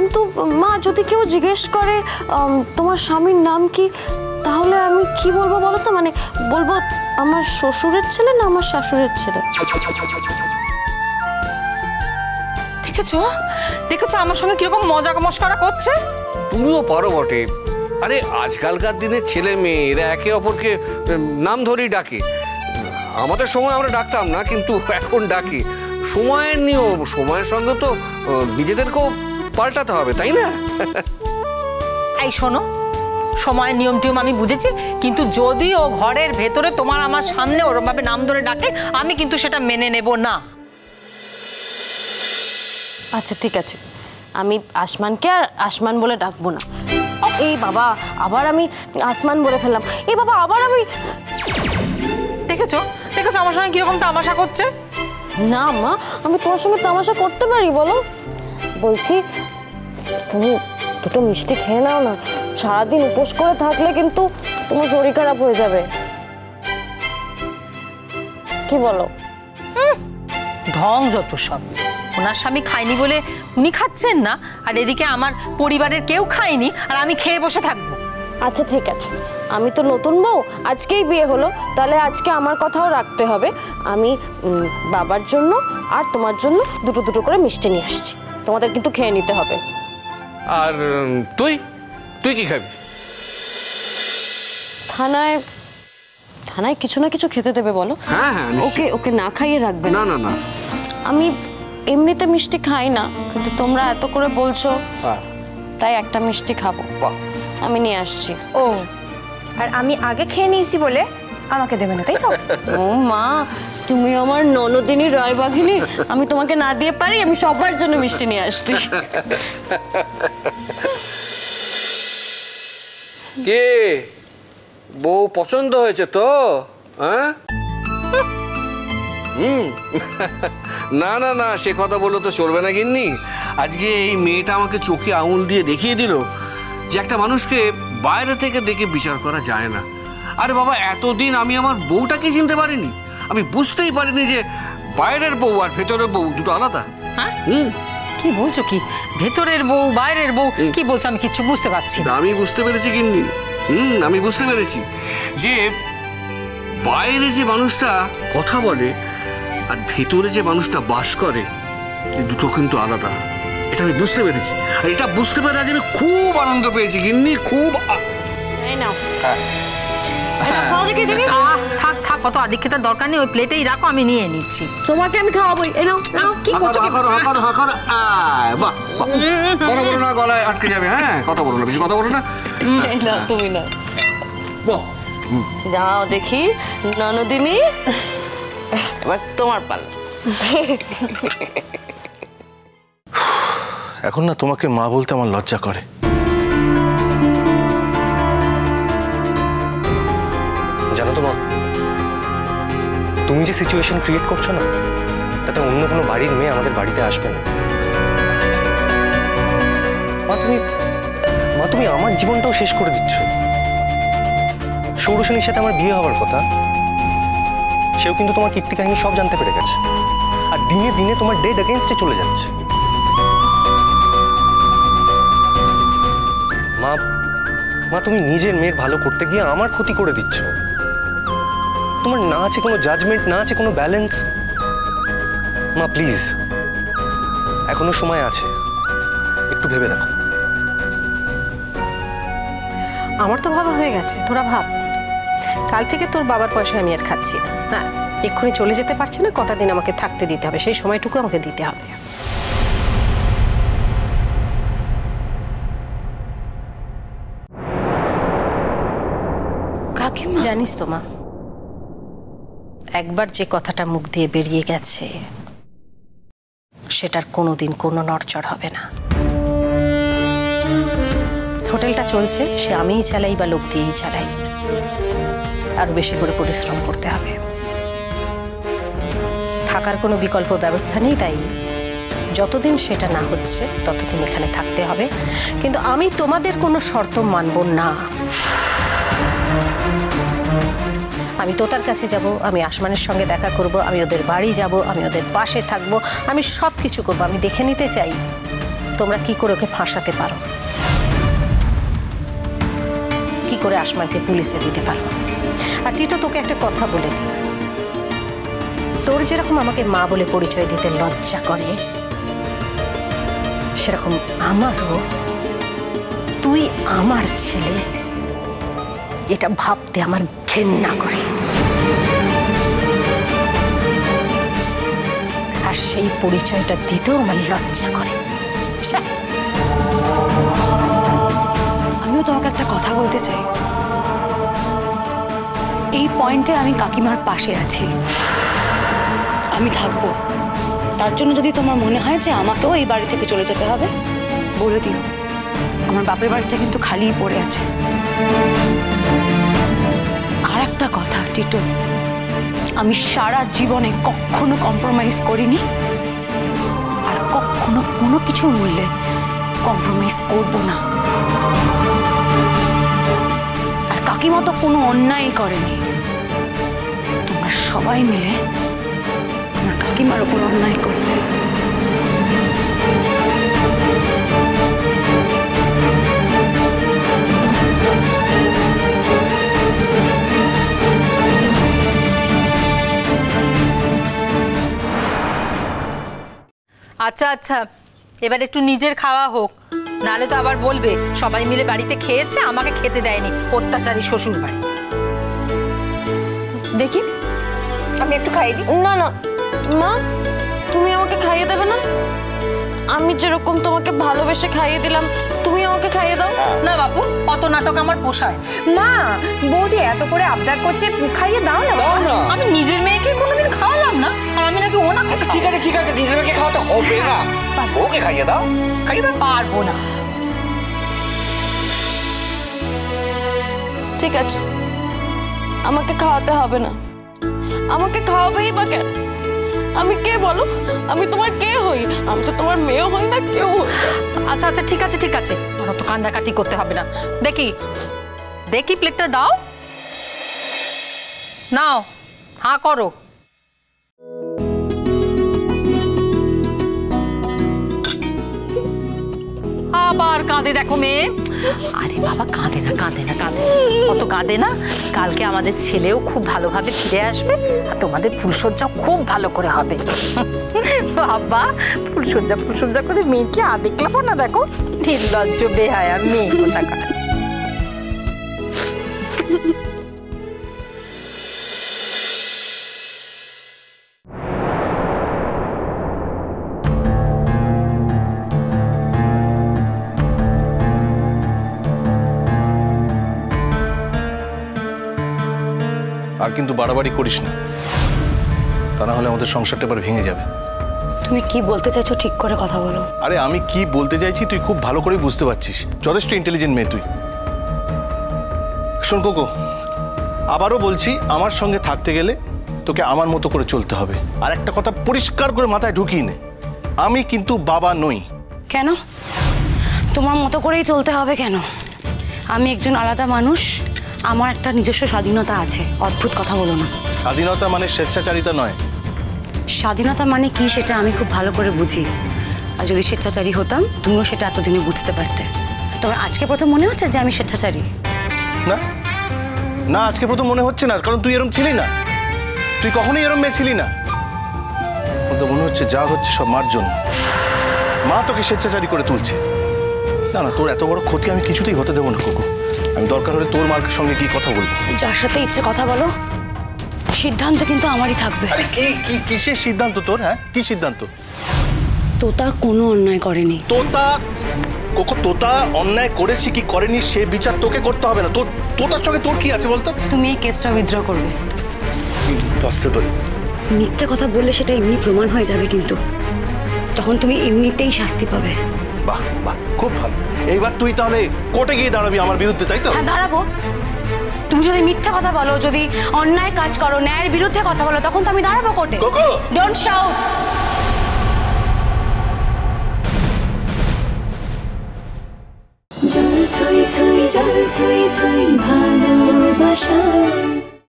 কিন্তু মা যদি কেউ জিজ্ঞেস করে তোমার স্বামীর নাম কি, তাহলে আমি কি বলবো বলো তো? মানে বলবো আমার শ্বশুরের ছেলে না আমার শাশুড়ের ছেলে? দেখেছো দেখেছো আমার সঙ্গে কিরকম মজা মস্করা করছে। তুমিও পারো বটে। আরে আজকালকার দিনের ছেলে মেয়ে এরা একে অপরকে নাম ধরেই ডাকে। আমাদের সময় আমরা ডাকতাম না, কিন্তু এখন ডাকি। সময়ের নিয়ম, সময়ের সঙ্গে তো নিজেদেরকেও পাল্টাতে হবে, তাই না? এই শোনো, সময়ের নিয়ম টিয়ম আমি বুঝেছি, কিন্তু যদি ও ঘরের ভেতরে তোমার আমার সামনে ওরমভাবে নাম ধরে ডাকে, আমি কিন্তু সেটা মেনে নেব না। আচ্ছা ঠিক আছে, আমি আসমানকে আর আসমান বলে ডাকবো না। এই বাবা, আবার আমি আসমান বলে ফেললাম। এই বাবা, আবার আমি। দেখেছো দেখেছো আমার সঙ্গে কিরকম তামাশা করছে। না মা, আমি তোমার সঙ্গে তামাশা করতে পারি বলো? বলছি তুমি দুটো মিষ্টি খেয়ে নাও না, সারাদিন উপোস করে থাকলে কিন্তু তোমার শরীর খারাপ হয়ে যাবে। কি বলো? ঢং যত সব। ওনার স্বামী খায়নি বলে উনি খাচ্ছেন না, আর এদিকে আমার পরিবারের কেউ খায়নি আর আমি খেয়ে বসে থাকবো। আচ্ছা ঠিক আছে, আমি তো নতুন বউ, আজকেই বিয়ে হলো, তাহলে আজকে আমার কথাও রাখতে হবে। আমি বাবার জন্য আর তোমার জন্য দুটো দুটো করে মিষ্টি নিয়ে আসছি, তোমাদের কিন্তু খেয়ে নিতে হবে। আর তুই তুই কি খাবি? থানায় থানায় কিছু না কিছু খেতে দেবে বলো। হ্যাঁ হ্যাঁ, ওকে ওকে না খাইয়ে রাখবে না। না না, আমি এমনিতে মিষ্টি খাই না, কিন্তু তোমরা এত করে বলছো তাই একটা মিষ্টি খাবো। আমি নিয়ে আসছি। ও, আর আমি আগে খেয়ে নিয়েছি বলে আমাকে দেবে না, তাই তো? ও মা, তুমি আমার ননদিনী রায়বাঘিনী, আমি তোমাকে না দিয়ে পারি? আমি সবার জন্য মিষ্টি নিয়ে আসছি। কে বউ পছন্দ হয়েছে তো? হ্যাঁ, না না না, সে কথা বললো তো চলবে না গিন্নি। আজকে এই মেয়েটা আমাকে চোখে আঙুল দিয়ে দেখিয়ে দিল যে একটা মানুষকে বাইরে থেকে দেখে বিচার করা যায় না। আরে বাবা, এতদিন আমি আমার বউটাকে চিনতে পারিনি, আমি বুঝতেই পারিনি যে বাইরের বউ আর ভেতরের বউ দুটো আলাদা। হ্যাঁ, কি বলছো? কি ভেতরের বউ বাইরের বউ কি বলছো? আমি কিচ্ছু বুঝতে পারছি না। আমি বুঝতে পেরেছি গিন্নি, আমি বুঝতে পেরেছি যে বাইরে যে মানুষটা কথা বলে আর ভেতরে যে মানুষটা বাস করে, এই দুটো কিন্তু আলাদা। এটা আমি বুঝতে পেরেছি, আর এটা বুঝতে পেরে আজ আমি খুব আনন্দ পেয়েছি গিন্নি, খুব। থাক থাক, কত আদিক্ষেতার দরকার নেই, ওই প্লেটেই রাখো, আমি নিয়ে নিচ্ছি। তোমাকে আমি খাওয়াবোই। কি করছো? কথা বলো না, গলায় আটকে যাবে। হ্যাঁ, কথা বলো না, বেশি কথা বলো না। তুমি না, যাও দেখি ননদিনী, এবার তোমার পালা। এখন না তোমাকে মা বলতে আমার লজ্জা করে। জানো তো মা, তুমি যে সিচুয়েশন ক্রিয়েট করছো না, তাতে অন্য কোনো বাড়ির মেয়ে আমাদের বাড়িতে আসবে না। মা তুমি আমার জীবনটাও শেষ করে দিচ্ছ। সৌরসেনীর সাথে আমার বিয়ে হওয়ার কথা, সেও কিন্তু তোমার কীর্তি কাহিনী সব জানতে পেরে গেছে, আর দিনে দিনে তোমার ডেড এগেইনস্টে চলে যাচ্ছে। মা তুমি নিজের মেয়ের ভালো করতে গিয়ে আমার ক্ষতি করে দিচ্ছ। তোমার না আছে কোনো জাজমেন্ট, না আছে কোনো ব্যালেন্স। মা প্লিজ, এখনো সময় আছে, একটু ভেবে দেখো। আমার তো ভাবা হয়ে গেছে, তোরা ভাব। কাল থেকে তোর বাবার পয়সা আমি আর খাচ্ছি না। হ্যাঁ, এক্ষুনি চলে যেতে পারছি না, কটা দিন আমাকে থাকতে দিতে হবে, সেই সময়টুকু আমাকে দিতে হবে। কাকিমা, জানিস তো মা, একবার যে কথাটা মুখ দিয়ে বেরিয়ে গেছে সেটার কোনোদিন কোনো নড়চড় হবে না। হোটেলটা চলছে, সে আমিই চালাই বা লোক দিয়েই চালাই, আরো বেশি করে পরিশ্রম করতে হবে। থাকার কোনো বিকল্প ব্যবস্থা নেই, তাই যতদিন সেটা না হচ্ছে ততদিন এখানে থাকতে হবে। কিন্তু আমি তোমাদের কোনো শর্ত মানব না। আমি তোতার কাছে যাব, আমি আসমানের সঙ্গে দেখা করব, আমি ওদের বাড়ি যাব, আমি ওদের পাশে থাকব, আমি সব কিছু করব। আমি দেখে নিতে চাই তোমরা কি করে ওকে ফাঁসাতে পারো, কি করে আসমানকে পুলিশে দিতে পারো। আর টিটো, তোকে একটা কথা বলে দিই, তোর যেরকম আমাকে মা বলে পরিচয় দিতে লজ্জা করে, সেরকম আমারও তুই আমার ছেলে এটা ভাবতে আমার ঘেন্না করে। আর সেই পরিচয়টা দিতেও আমার লজ্জা করে। আমিও তোমাকে একটা কথা বলতে চাই। এই পয়েন্টে আমি কাকিমার পাশে আছি, আমি থাকবো। তার জন্য যদি তোমার মনে হয় যে আমাকেও এই বাড়ি থেকে চলে যেতে হবে, বলে দিও। আমার বাপের বাড়িটা কিন্তু খালিই পড়ে আছে। আর একটা কথা টিটো, আমি সারা জীবনে কখনো কম্প্রোমাইজ করিনি, আর কখনো কোনো কিছুর মূল্যে কম্প্রোমাইজ করব না। আর কাকিমা তো কোনো অন্যায় করেনি, তোমরা সবাই মিলে আমার কাকিমার ওপর অন্যায় করলে। আচ্ছা আচ্ছা, এবার একটু নিজের খাওয়া হোক, নাহলে তো আবার বলবে সবাই মিলে বাড়িতে খেয়েছে, আমাকে খেতে দেয়নি, অত্যাচারী শ্বশুর বাড়ি। দেখি আমি একটু খাইয়ে দিই। না না মা, তুমি আমাকে খাইয়ে দেবে না? আমি যেরকম তোমাকে ভালোবেসে খাইয়ে দিলাম, তুমি আমাকে খাইয়ে দাও। না বাপু, অত নাটক আমার পোষায়। মা, বৌদি এত করে আবদার করছে, খাইয়ে দাও না। দাও না। আমি নিজের মেয়েকে কোনোদিন খাওয়ালাম না, আর আমি নাকি ওনাকে। আচ্ছা ঠিক আছে ঠিক আছে, নিজের মেয়েকে খাওয়াতে হবে না, ওকে খাইয়ে দাও, খাইয়ে দাও। পারবো না। ঠিক আছে, আমাকে খাওয়াতে হবে না। আমাকে খাওয়াবেই বা কেন? আমি কে বলো? আমি তোমার কে হই? আমি তো তোমার মেয়ে হই না, কেউ হই না। আচ্ছা আচ্ছা ঠিক আছে ঠিক আছে, আমার তো কান্দাকাটি করতে হবে না। দেখি দেখি প্লেটটা দাও, নাও, হাঁ করো। আবার কাঁদে দেখো মেয়ে। আরে বাবা কাঁদে না কাঁদে না কাঁদে না, অত কাঁদে না। কালকে আমাদের ছেলেও খুব ভালোভাবে ফিরে আসবে, আর তোমাদের ফুলসজ্জা খুব ভালো করে হবে। বাবা ফুলসজ্জা করে মেয়েকে দেখলাম না, দেখো নির্লজ্জ বেহায়া মেয়ে কোথাকার। আর কিন্তু বাড়াবাড়ি করিস না, তা না হলে আমাদের সংসারটা এবার ভেঙে যাবে। তুমি কি বলতে চাইছো ঠিক করে কথা বলো। আরে আমি কি বলতে চাইছি তুই খুব ভালো করে বুঝতে পারছিস, যথেষ্ট ইন্টেলিজেন্ট মেয়ে তুই। শোন কোকো, আবারও বলছি, আমার সঙ্গে থাকতে গেলে তোকে আমার মতো করে চলতে হবে। আর একটা কথা পরিষ্কার করে মাথায় ঢুকিয়ে নে, আমি কিন্তু বাবা নই। কেন তোমার মতো করেই চলতে হবে কেন? আমি একজন আলাদা মানুষ, আমার একটা নিজস্ব স্বাধীনতা আছে। অদ্ভুত কথা বলো না। স্বাধীনতা মানে স্বেচ্ছাচারিতা নয়। স্বাধীনতা মানে কি সেটা আমি খুব ভালো করে বুঝি, আর যদি স্বেচ্ছাচারী হতাম তুমিও সেটা এতদিনে বুঝতে পারতে। তোমার আজকে প্রথম মনে হচ্ছে যে আমি স্বেচ্ছাচারী? না না, আজকে প্রথম মনে হচ্ছে না, কারণ তুই এরম ছিলি না, তুই কখনোই এরম মেয়ে ছিলি না। তো মনে হচ্ছে যা হচ্ছে সব মার জন্য, মা তোকে স্বেচ্ছাচারী করে তুলছে। না না, তোর এত বড় ক্ষতি আমি কিছুতেই হতে দেবো না কোকো। আমি দরকার হলে তোর মার সঙ্গে কি কথা বলবো। যার সাথে ইচ্ছে কথা বলো, সিদ্ধান্ত কিন্তু আমারই থাকবে। আরে কি কি কিসের সিদ্ধান্ত তোর? হ্যাঁ কি সিদ্ধান্ত? তোতা কোনো অন্যায় করেনি। কোকো তোতা অন্যায় করেছি কি করেনি সে বিচার তোকে করতে হবে না। তোতার সঙ্গে তোর কি আছে বলতো? তুমি এই কেসটা উইথড্র করবে। পসিবল? মিথ্যে কথা বললে সেটা এমনি প্রমাণ হয়ে যাবে, কিন্তু তখন তুমি এমনিতেই শাস্তি পাবে। বাহ বাহ, খুব ভালো। এইবার তুই তাহলে কোর্টে গিয়ে দাঁড়াবি আমার বিরুদ্ধে, তাই তো? হ্যাঁ দাঁড়াবো। তুমি যদি মিথ্যা কথা বলো, যদি অন্যায় কাজ করো, ন্যায়ের বিরুদ্ধে কথা বলো, তখন তো আমি দাঁড়াবো কোর্টে। Coco don't shout. জল থই থই জল থই থই ভালোবাসা